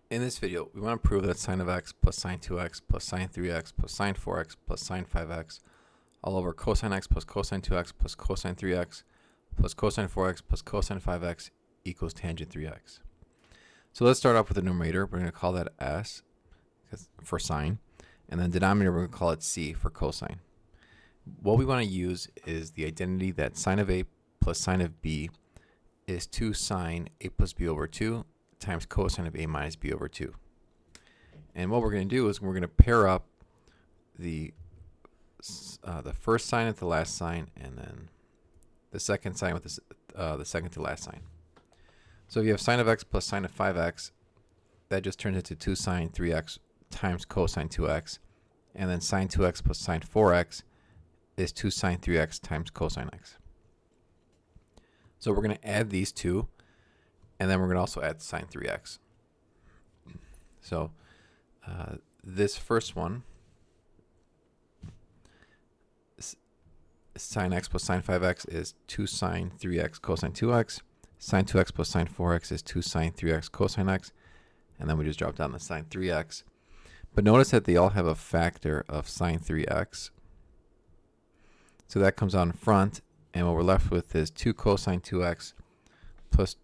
In this video, we want to prove that sine of x plus sine 2x plus sine 3x plus sine 4x plus sine 5x all over cosine x plus cosine 2x plus cosine 3x plus cosine 4x plus cosine 5x equals tangent 3x. So let's start off with the numerator. We're going to call that s for sine, and then denominator we're going to call it c for cosine. What we want to use is the identity that sine of a plus sine of b is 2 sine a plus b over 2 times cosine of a minus b over 2. And what we're going to do is we're going to pair up the first sign with the last sign, and then the second sign with the second to last sign. So if you have sine of x plus sine of 5x, that just turns into 2 sine 3x times cosine 2x, and then sine 2x plus sine 4x is 2 sine 3x times cosine x. So we're going to add these two, and then we're going to also add sine 3x. So this first one, sine x plus sine 5x is 2 sine 3x cosine 2x. Sine 2x plus sine 4x is 2 sine 3x cosine x. And then we just drop down the sine 3x. But notice that they all have a factor of sine 3x. So that comes out in front, and what we're left with is 2 cosine 2x plus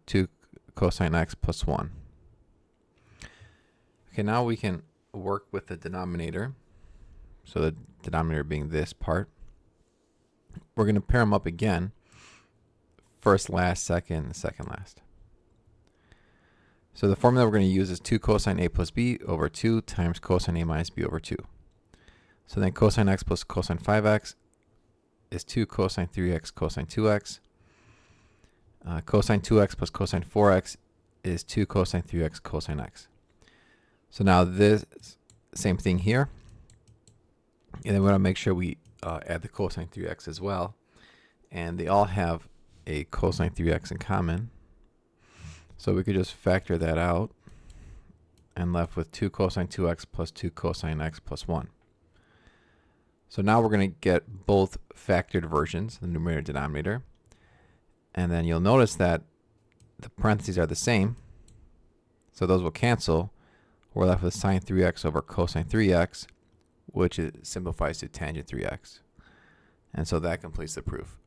2 cosine x plus 1. Okay, now we can work with the denominator. So the denominator being this part. We're going to pair them up again. First, last, second, second, last. So the formula we're going to use is 2 cosine a plus b over 2 times cosine a minus b over 2. So then cosine x plus cosine 5x is 2 cosine 3x cosine 2x. Cosine 2x plus cosine 4x is 2 cosine 3x cosine x. So now this same thing here. And then we want to make sure we add the cosine 3x as well. And they all have a cosine 3x in common. So we could just factor that out and left with 2 cosine 2x plus 2 cosine x plus 1. So now we're going to get both factored versions, the numerator and denominator. And then you'll notice that the parentheses are the same. So those will cancel. We're left with sine 3x over cosine 3x, which simplifies to tangent 3x. And so that completes the proof.